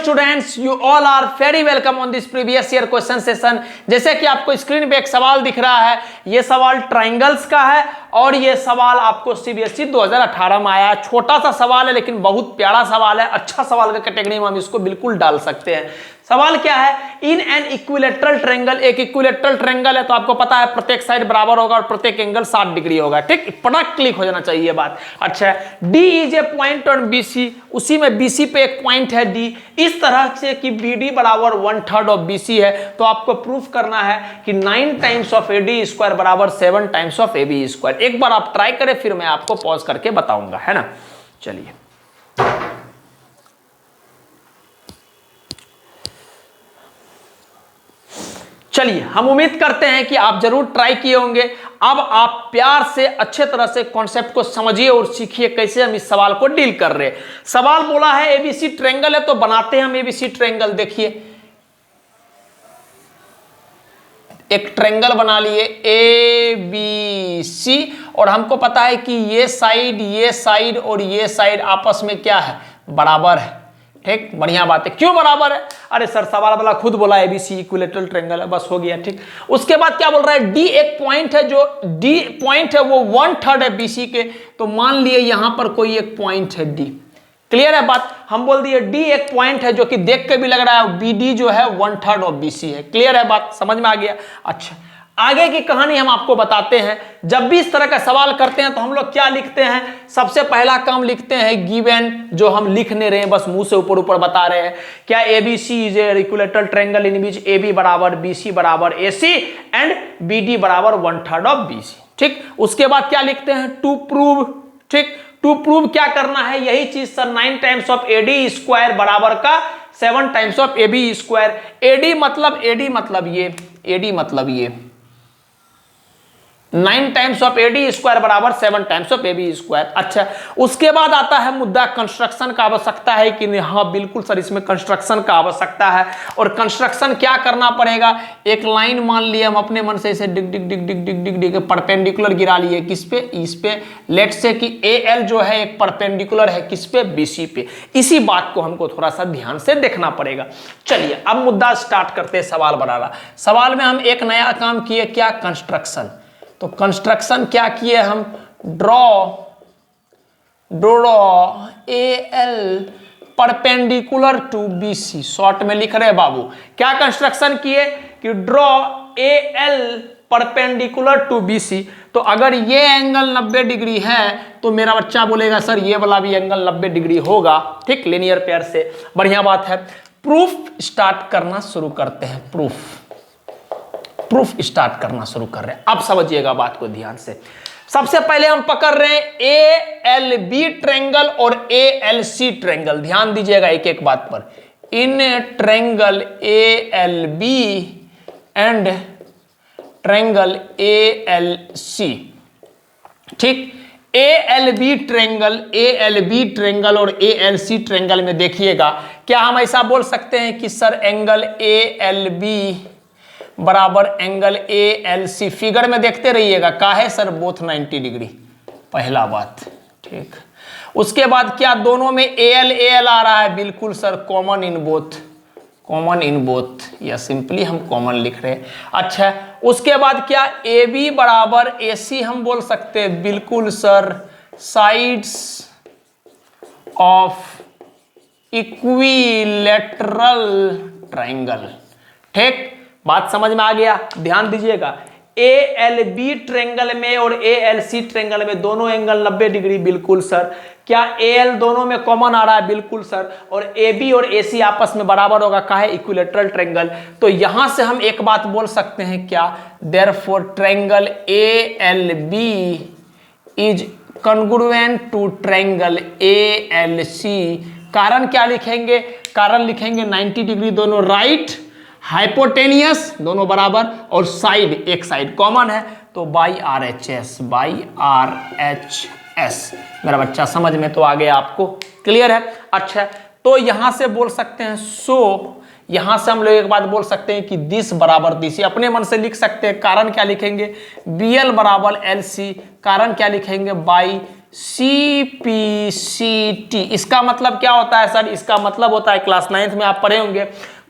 Students, you all are very welcome on this previous year question session. जैसे कि आपको screen पे एक सवाल दिख रहा है, ये सवाल ट्रायंगल्स का है और ये सवाल आपको सीबीएसई 2018 में आया। छोटा सा सवाल है लेकिन बहुत प्यारा सवाल है, अच्छा सवाल का कैटेगरी में हम इसको बिल्कुल डाल सकते हैं। सवाल क्या है, इन एन इक्विलेटरल ट्रायंगल, एक इक्विलेटरल ट्रायंगल है तो आपको पता है प्रत्येक साइड बराबर होगा और प्रत्येक एंगल 60 डिग्री होगा। ठीक, पटक क्लिक हो जाना चाहिए बात। अच्छा, D is a point on BC, उसी में बीसी पे एक पॉइंट है डी, इस तरह से कि बीडी बराबर 1/3 ऑफ बीसी है, तो आपको प्रूफ करना है कि 9 टाइम्स ऑफ एडी स्क्वायर बराबर 7 टाइम्स ऑफ एबी स्क्वायर। एक बार आप ट्राई करें फिर मैं आपको पॉज करके बताऊंगा, है ना। चलिए चलिए, हम उम्मीद करते हैं कि आप जरूर ट्राई किए होंगे। अब आप प्यार से अच्छे तरह से कॉन्सेप्ट को समझिए और सीखिए कैसे हम इस सवाल को डील कर रहे हैं। सवाल बोला है एबीसी ट्रायंगल है तो बनाते हैं हम एबीसी ट्रायंगल। देखिए एक ट्रायंगल बना लिए ए बी सी और हमको पता है कि ये साइड और ये साइड आपस में क्या है, बराबर है। ठीक, बढ़िया बात है। क्यों बराबर है? अरे सर सवाल वाला खुद बोला एबीसी इक्विलेटरल ट्रायंगल है, बस हो गया। ठीक, उसके बाद क्या बोल रहा है, डी एक पॉइंट है, जो डी पॉइंट है वो 1/3 है बीसी के, तो मान लिए यहां पर कोई एक पॉइंट है डी। क्लियर है बात? हम बोल दिए डी एक पॉइंट है जो कि देख के भी लग रहा है बीडी जो है 1/3 ऑफ बीसी है। क्लियर है बात, समझ में आ गया? अच्छा, आगे की कहानी हम आपको बताते हैं। जब भी इस तरह का सवाल करते हैं तो हम लोग क्या लिखते हैं, सबसे पहला काम लिखते हैं गिवन, जो हम लिख नहीं रहे हैं, बस मुंह से ऊपर ऊपर बता रहे हैं। क्या ABC is a equilateral triangle in which AB बराबर बीसी बराबर एसी एंड बीडी बराबर 1/3 ऑफ बीसी। ठीक, उसके बाद क्या लिखते हैं, टू प्रूव। ठीक, टू प्रूव क्या करना है, यही चीज sir 9 times of AD square बराबर का 7 times of AB square. AD मतलब ये 9 टाइम्स ऑफ एडी स्क्वायर बराबर 7 टाइम्स ऑफ एबी स्क्वायर। अच्छा, उसके बाद आता है मुद्दा कंस्ट्रक्शन का आवश्यकता है कि नहीं। हाँ बिल्कुल सर, इसमें कंस्ट्रक्शन का आवश्यकता है। और कंस्ट्रक्शन क्या करना पड़ेगा, एक लाइन मान लिए हम अपने मन से इसे डिग डिग डिग डिग डिग डिग डिग परपेंडिकुलर गिरा लिए, किस पे, इस पे। लेट से कि एएल जो है एक परपेंडिकुलर है किस पे, बीसी पे। इसी बात को हमको थोड़ा सा ध्यान से देखना पड़ेगा। चलिए अब मुद्दा स्टार्ट करते हैं सवाल बनाना। सवाल में हम एक नया काम किए, क्या, कंस्ट्रक्शन। तो कंस्ट्रक्शन क्या किए हम, draw A L perpendicular to BC. Short में लिख रहे बाबू, क्या कंस्ट्रक्शन किए कि draw A L perpendicular to BC. तो अगर ये एंगल 90 डिग्री है तो मेरा बच्चा बोलेगा सर ये वाला भी एंगल 90 डिग्री होगा। ठीक, लीनियर पेयर से, बढ़िया बात है। प्रूफ स्टार्ट करना शुरू करते हैं। प्रूफ स्टार्ट करना शुरू कर रहे हैं। अब समझिएगा बात को ध्यान से। सबसे पहले हम पकड़ रहे हैं ए एल बी ट्रायंगल और ए एल सी ट्रायंगल। ध्यान दीजिएगा एक एक बात पर। In triangle A L B and triangle A L C. ठीक, ए एल बी ट्रायंगल और ए एल सी ट्रायंगल में देखिएगा, क्या हम ऐसा बोल सकते हैं कि sir angle A L B बराबर angle A L C. Figure में देखते रहिएगा, का है सर, बोथ 90 डिग्री, पहला बात। ठीक, उसके बाद क्या दोनों में ए एल आ रहा है, बिल्कुल सर, कॉमन इन बोथ, या सिंपली हम कॉमन लिख रहे हैं। अच्छा, उसके बाद क्या ए बी बराबर ए सी हम बोल सकते हैं, बिल्कुल sir, sides of equilateral triangle. ठीक, बात समझ में आ गया? ध्यान दीजिएगा, ए एल बी ट्रायंगल में और ए एल सी ट्रायंगल में दोनों एंगल 90 डिग्री, बिल्कुल सर। क्या ए एल दोनों में कॉमन आ रहा है, बिल्कुल सर। और ए बी और ए सी आपस में बराबर होगा, का है, इक्विलेटरल ट्रायंगल। तो यहां से हम एक बात बोल सकते हैं, क्या, therefore triangle A L B is congruent to triangle A L C. कारण क्या लिखेंगे, कारण लिखेंगे 90 डिग्री दोनों राइट, हाइपोटेनियस दोनों बराबर, और साइड एक साइड कॉमन है, तो बाई आर एच एस। मेरा बच्चा समझ में तो आ गया आपको, क्लियर है? अच्छा, तो यहां से बोल सकते हैं, सो यहां से हम लोग एक बात बोल सकते हैं कि दिस बराबर दिस, अपने मन से लिख सकते हैं। कारण क्या लिखेंगे, बी एल बराबर एल सी। कारण क्या लिखेंगे, बाई CPCT। इसका मतलब क्या होता है सर? इसका मतलब होता है, क्लास 9th में आप पढ़े होंगे,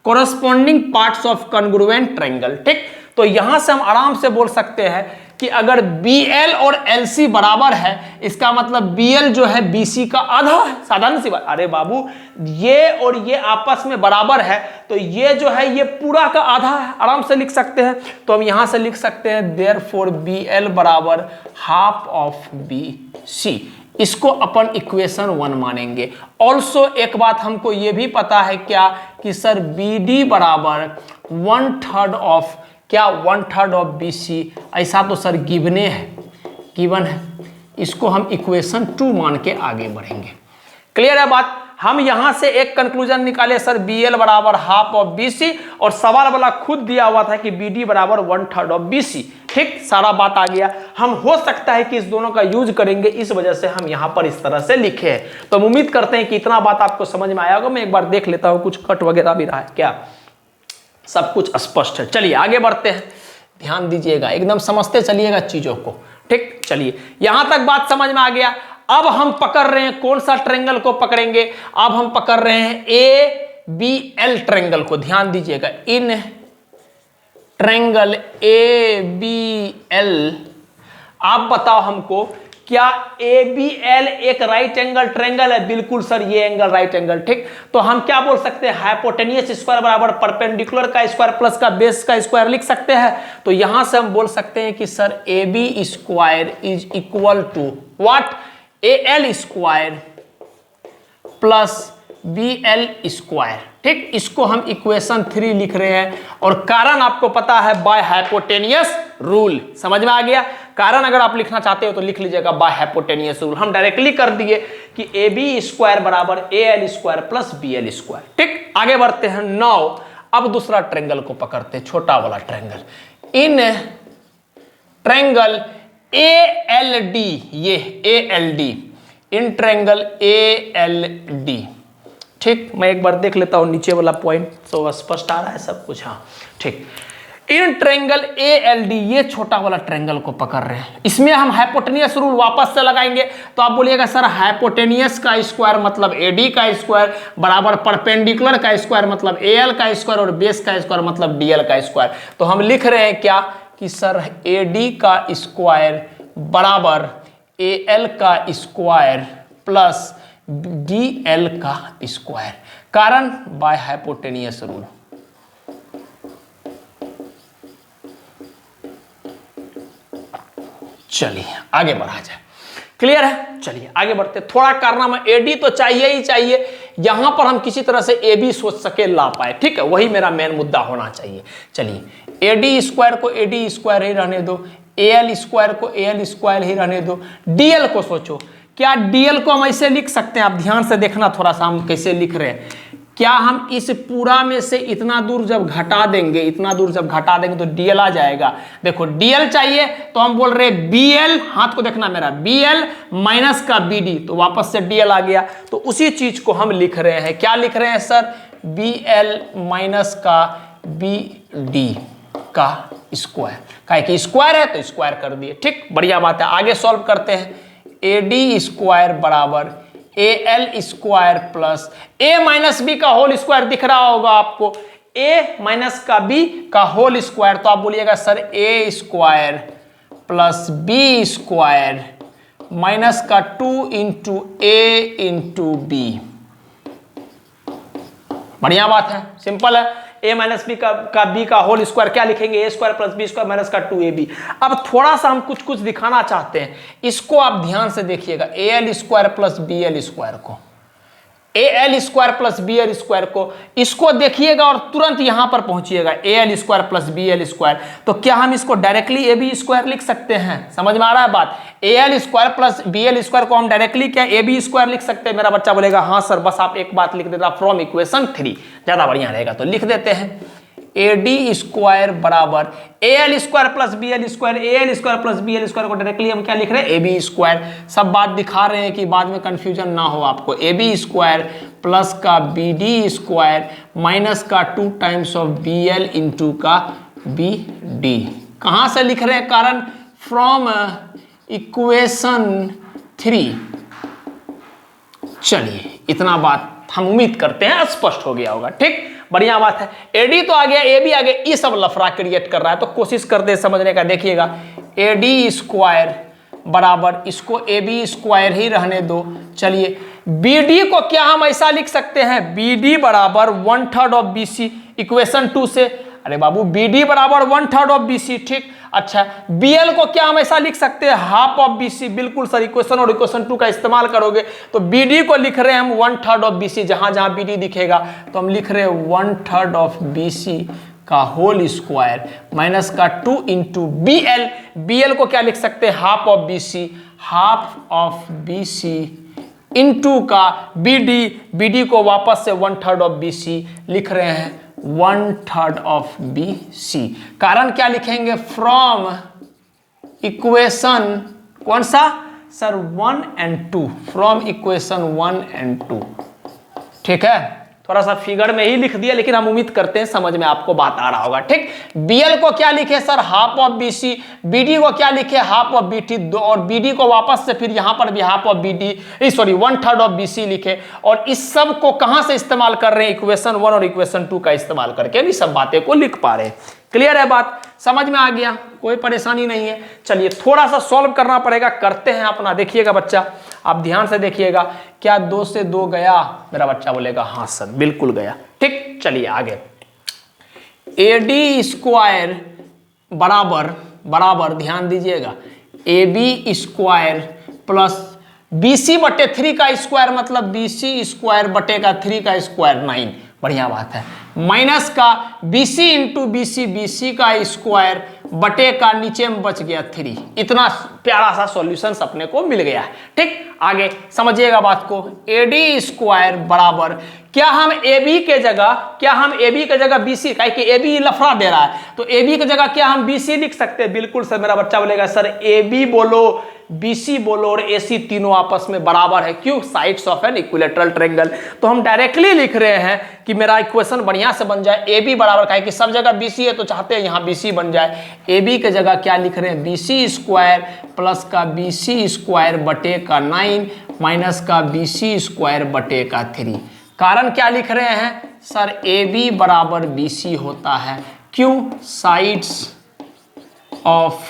corresponding parts of congruent triangle. ठीक, तो यहां से हम आराम से बोल सकते हैं कि अगर BL और LC बराबर है, इसका मतलब BL जो है BC का आधा है। साधारण सी बात। अरे बाबू, ये और ये आपस में बराबर है, तो ये जो है ये पूरा का आधा है, आराम से लिख सकते हैं। तो हम यहां से लिख सकते हैं देयरफॉर BL बराबर हाफ ऑफ BC। इसको अपन इक्वेशन 1 मानेंगे। ऑल्सो एक बात हमको ये भी पता है क्या, कि सर BD बराबर 1/3 ऑफ क्या, 1/3 ऑफ BC। ऐसा तो सर गिवने है, गिवन है। इसको हम इक्वेशन 2 मान के आगे बढ़ेंगे। क्लियर है बात? हम यहां से एक कंक्लूजन निकाले सर BL बराबर हाफ ऑफ BC, और सवाल वाला खुद दिया हुआ था कि BD बराबर 1/3 ऑफ BC। ठीक, सारा बात आ गया। हम हो सकता है कि इस दोनों का यूज करेंगे, इस वजह से हम यहां पर इस तरह से लिखे हैं। तो हम उम्मीद करते हैं कि इतना बात आपको समझ में आया होगा। मैं एक बार देख लेता हूं, कुछ कट वगैरह भी रहा है क्या? सब कुछ स्पष्ट है। चलिए आगे बढ़ते हैं, ध्यान दीजिएगा, एकदम समझते चलिएगा चीजों को। ठीक, चलिए यहां तक बात समझ में आ गया। अब हम पकड़ रहे हैं कौन सा ट्रायंगल को पकड़ेंगे? अब हम पकड़ रहे हैं ABL ट्रायंगल को। ध्यान दीजिएगा, इन ट्रायंगल ABL, आप बताओ हमको, क्या ABL एक राइट एंगल ट्रायंगल है? बिल्कुल सर, ये एंगल राइट एंगल। ठीक, तो हम क्या बोल सकते हैं? हाइपोटेनियस स्क्वायर बराबर परपेंडिकुलर का स्क्वायर प्लस का बेस का स्क्वायर लिख सकते हैं। तो यहां से हम बोल सकते हैं कि sir AB square is equal to what? AL square plus BL square. ठीक, इसको हम इक्वेशन 3 लिख रहे हैं, और कारण आपको पता है बाय हाइपोटेनियस रूल। समझ में आ गया? कारण अगर आप लिखना चाहते हो तो लिख लीजिएगा बाय हाइपोटेनियस रूल। हम डायरेक्टली कर दिए कि AB स्क्वायर बराबर AL square plus BL square. ठीक, आगे बढ़ते हैं। 9, अब दूसरा ट्रायंगल को पकड़ते हैं, छोटा वाला ट्रायंगल। इन ट्रायंगल ALD, ये ALD, इन ट्रायंगल ALD। ठीक, मैं एक बार देख लेता हूं नीचे वाला पॉइंट, तो स्पष्ट आ रहा है सब कुछ? हाँ, ठीक। इन ट्रायंगल ALD, ये छोटा वाला ट्रायंगल को पकड़ रहे हैं। इसमें हम हाइपोटेनियस रूल वापस से लगाएंगे। तो आप बोलिएगा सर हाइपोटेनियस का स्क्वायर मतलब AD का स्क्वायर बराबर परपेंडिकुलर का स्क्वायर मतलब AL का स्क्वायर, और बेस का स्क्वायर मतलब DL का स्क्वायर। तो हम लिख रहे हैं क्या, कि सर AD का स्क्वायर बराबर AL का स्क्वायर प्लस DL का स्क्वायर। कारण बाय हाइपोटेनियस रूल। चलिए आगे बढ़ा जाए। क्लियर है? चलिए आगे बढ़ते। थोड़ा कारनामा, AD तो चाहिए ही चाहिए, यहां पर हम किसी तरह से AB सोच सके ला पाए। ठीक है, वही मेरा मेन मुद्दा होना चाहिए। चलिए AD स्क्वायर को AD स्क्वायर ही रहने दो, AL स्क्वायर को AL स्क्वायर ही रहने दो। DL को सोचो, क्या DL को हम ऐसे लिख सकते हैं? आप ध्यान से देखना थोड़ा सा, हम कैसे लिख रहे हैं। क्या हम इस पूरा में से इतना दूर जब घटा देंगे, इतना दूर जब घटा देंगे तो DL आ जाएगा। देखो DL चाहिए तो हम बोल रहे हैं BL, हाथ को देखना मेरा, BL माइनस का BD, तो वापस से DL आ गया। तो उसी चीज को हम लिख रहे हैं। क्या लिख रहे हैं सर? BL माइनस का BD का स्क्वायर। काहे कि स्क्वायर है तो स्क्वायर कर दिए। ठीक, बढ़िया बात है। आगे सॉल्व करते हैं। AD स्क्वायर बराबर AL square plus A minus B का होल स्क्वायर दिख रहा होगा आपको, A माइनस का B का होल स्क्वायर। तो आप बोलिएगा sir A square plus B square minus का 2 इंटू A इंटू B। बढ़िया बात है, सिंपल है। A माइनस बी का B का होल स्क्वायर क्या लिखेंगे? A square plus B square minus का 2AB। अब थोड़ा सा हम कुछ दिखाना चाहते हैं, इसको आप ध्यान से देखिएगा। AL square plus BL square को, AL square plus BL square को, इसको देखिएगा और तुरंत यहां पर पहुंचिएगा। AL square plus BL square, तो क्या हम इसको डायरेक्टली AB स्क्वायर लिख सकते हैं? समझ में आ रहा है बात? AL square plus BL square को हम डायरेक्टली क्या AB स्क्वायर लिख सकते हैं? मेरा बच्चा बोलेगा हाँ सर, बस आप एक बात लिख देना, फ्रॉम इक्वेशन 3, ज्यादा बढ़िया रहेगा। तो लिख देते हैं AD स्क्वायर बराबर AL square plus BL square, AL square plus BL square को डायरेक्टली हम क्या लिख रहे हैं? AB square. सब बात दिखा रहे हैं कि बाद में कंफ्यूजन ना हो आपको। AB स्क्वायर प्लस का BD स्क्वायर माइनस का 2 टाइम्स ऑफ BL इंटू का BD। कहां से लिख रहे हैं? कारण फ्रॉम इक्वेशन 3। चलिए इतना बात हम उम्मीद करते हैं स्पष्ट हो गया होगा। ठीक, बढ़िया बात है। एडी तो आ गया, ए भी आ गया, ये सब लफड़ा क्रिएट कर रहा है, तो कोशिश करते समझने का। देखिएगा एडी स्क्वायर बराबर, इसको ए बी स्क्वायर ही रहने दो। चलिए बीडी को क्या हम ऐसा लिख सकते हैं, बीडी बराबर 1/3 ऑफ बीसी, इक्वेशन 2 से। अरे बाबू बीडी बराबर 1/3 ऑफ बीसी, ठीक। अच्छा बीएल को क्या हम ऐसा लिख सकते हैं, हाफ ऑफ बीसी, बिल्कुल सर। इक्वेशन और इक्वेशन 2 का इस्तेमाल करोगे तो बीडी को लिख रहे हैं हम 1/3 ऑफ बीसी, जहां जहां बीडी दिखेगा तो हम लिख रहे हैं 1/3 ऑफ बीसी का होल स्क्वायर माइनस का 2 इंटू बीएल। बीएल को क्या लिख सकते हैं, half of BC, half of BC into का बीडी, बीडी को वापस से 1/3 ऑफ बीसी लिख रहे हैं 1/3 ऑफ बीसी। कारण क्या लिखेंगे, फ्रॉम इक्वेशन कौन सा sir, 1 and 2, from equation 1 and 2। ठीक है, थोड़ा सा फिगर में ही लिख दिया, लेकिन हम उम्मीद करते हैं समझ में आपको बात आ रहा होगा। ठीक, बीएल को क्या लिखे sir, half of BC, BD को क्या लिखे, हाफ ऑफ बीटी, और बीडी को वापस से फिर यहां पर भी half of BD, sorry 1/3 of BC लिखे। और इस सब को कहां से इस्तेमाल कर रहे हैं, इक्वेशन 1 और इक्वेशन 2 का इस्तेमाल करके भी सब बातें को लिख पा रहे हैं। क्लियर है बात, समझ में आ गया, कोई परेशानी नहीं है। चलिए थोड़ा सा सॉल्व करना पड़ेगा, करते हैं अपना। देखिएगा बच्चा, आप ध्यान से देखिएगा, क्या 2 से 2 गया, मेरा बच्चा बोलेगा हाँ सर बिल्कुल गया। ठीक, चलिए आगे। एडी स्क्वायर बराबर बराबर, ध्यान दीजिएगा, A B square plus BC बटे 3 का स्क्वायर, मतलब बीसी स्क्वायर बटे का 3 का स्क्वायर 9। बढ़िया बात है। माइनस का बीसी इंटू बीसी, बीसी का स्क्वायर बटे का नीचे में बच गया 3। इतना प्यारा सा सॉल्यूशन अपने को मिल गया है। ठीक, आगे समझिएगा बात को। एडी स्क्वायर बराबर, क्या हम ए बी के जगह बीसी, काहे कि ए बी लफड़ा दे रहा है, तो ए बी की जगह क्या हम बीसी लिख सकते हैं। बिल्कुल सर, मेरा बच्चा बोलेगा सर ए बी बोलो, बीसी बोलो और एसी तीनों आपस में बराबर है। क्यों, sides of an equilateral triangle. तो हम डायरेक्टली लिख रहे हैं कि मेरा इक्वेशन बढ़िया से बन जाए, ए बी बराबर, काहे कि सब जगह बीसी है तो चाहते हैं यहां बीसी बन जाए। ए बी की जगह क्या लिख रहे हैं, बीसी स्क्वायर प्लस का बीसी स्क्वायर बटे का 9 माइनस का बीसी स्क्वायर बटे का 3। कारण क्या लिख रहे हैं सर, ए बी बराबर बीसी होता है। क्यों, sides of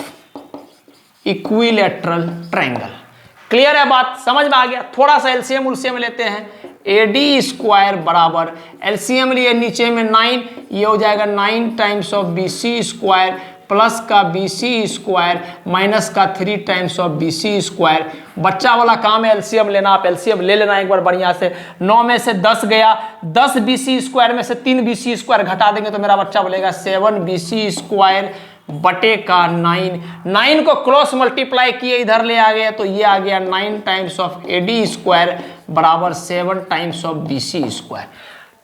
equilateral triangle. Clear है बात, समझ में आ गया। थोड़ा सा एलसीएम उलसीएम लेते हैं। एडी स्क्वायर बराबर, एलसीएम लिए नीचे में 9, ये हो जाएगा 9 times of BC square plus का बीसी स्क्वायर माइनस का 3 टाइम्स ऑफ बीसी स्क्वायर। बच्चा वाला काम है एलसीएम लेना, आप एलसीएम ले लेना एक बार बढ़िया से। 9 में से 10 गया, 10 बीसी स्क्वायर में से 3 बीसी स्क्वायर घटा देंगे तो मेरा बच्चा बोलेगा 7 बीसी स्क्वायर बटे का 9 को क्रॉस मल्टीप्लाई किए इधर ले आ गया तो ये आ गया 9 टाइम्स ऑफ एडी स्क्वायर बराबर 7 टाइम्स ऑफ बीसी स्क्वायर।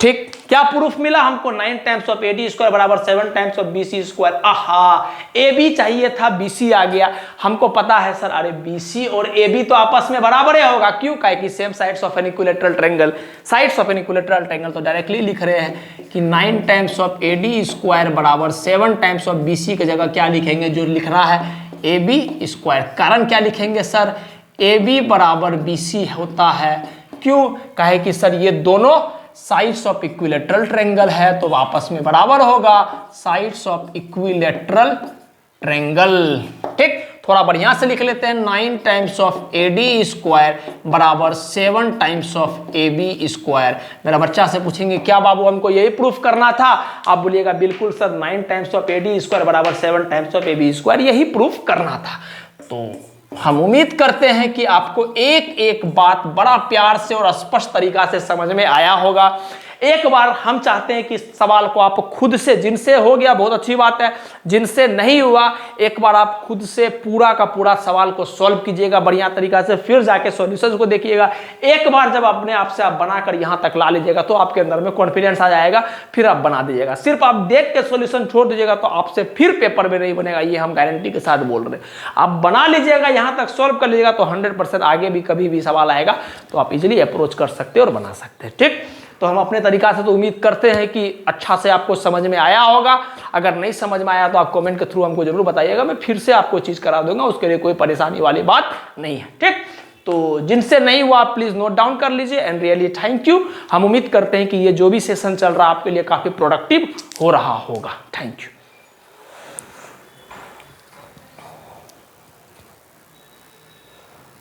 ठीक, क्या प्रूफ मिला हमको, 9 टाइम्स ऑफ एडी स्क्वायर बराबर 7 टाइम्स ऑफ बीसी स्क्वायर। आहा, ए बी चाहिए था, बीसी आ गया। हमको पता है सर, अरे बीसी और ए बी तो आपस में बराबर ही होगा। क्यों, काहे कि same sides of an equilateral triangle, sides of an equilateral triangle. तो डायरेक्टली लिख रहे हैं कि 9 टाइम्स ऑफ एडी स्क्वायर बराबर 7 टाइम्स ऑफ बीसी की जगह क्या लिखेंगे, जो लिखना है ए बी स्क्वायर। कारण क्या लिखेंगे सर, ए बी बराबर बीसी होता है। क्यों, काहे कि सर ये दोनों साइड्स ऑफ इक्विलेटरल ट्रायंगल है तो आपस में बराबर होगा, साइड्स ऑफ इक्विलेटरल ट्रायंगल। ठीक, थोड़ा बढ़िया से लिख लेते हैं। 9 टाइम्स ऑफ एडी स्क्वायर बराबर 7 times of A B square. मेरा बच्चा से पूछेंगे क्या बाबू हमको यही प्रूफ करना था, आप बोलिएगा बिल्कुल sir, 9 times of AD square बराबर 7 times of A B square, यही प्रूफ करना था। तो हम उम्मीद करते हैं कि आपको एक एक बात बड़ा प्यार से और स्पष्ट तरीका से समझ में आया होगा। एक बार हम चाहते हैं कि सवाल को आप खुद से, जिनसे हो गया बहुत अच्छी बात है, जिनसे नहीं हुआ एक बार आप खुद से पूरा का पूरा सवाल को सॉल्व कीजिएगा बढ़िया तरीका से, फिर जाके सॉल्यूशंस को देखिएगा। एक बार जब अपने आप से आप बनाकर यहाँ तक ला लीजिएगा तो आपके अंदर में कॉन्फिडेंस आ जाएगा, फिर आप बना दीजिएगा। सिर्फ आप देख के सॉल्यूशन छोड़ दीजिएगा तो आपसे फिर पेपर में नहीं बनेगा, ये हम गारंटी के साथ बोल रहे हैं। आप बना लीजिएगा, यहाँ तक सॉल्व कर लीजिएगा तो 100% आगे भी कभी भी सवाल आएगा तो आप इजीली अप्रोच कर सकते हैं और बना सकते हैं। ठीक, तो हम अपने तरीका से तो उम्मीद करते हैं कि अच्छा से आपको समझ में आया होगा। अगर नहीं समझ में आया तो आप कमेंट के थ्रू हमको जरूर बताइएगा, मैं फिर से आपको चीज करा दूंगा, उसके लिए कोई परेशानी वाली बात नहीं है। ठीक, तो जिनसे नहीं हुआ आप प्लीज नोट डाउन कर लीजिए एंड रियली थैंक यू। हम उम्मीद करते हैं कि ये जो भी सेशन चल रहा है आपके लिए काफी प्रोडक्टिव हो रहा होगा। Thank you.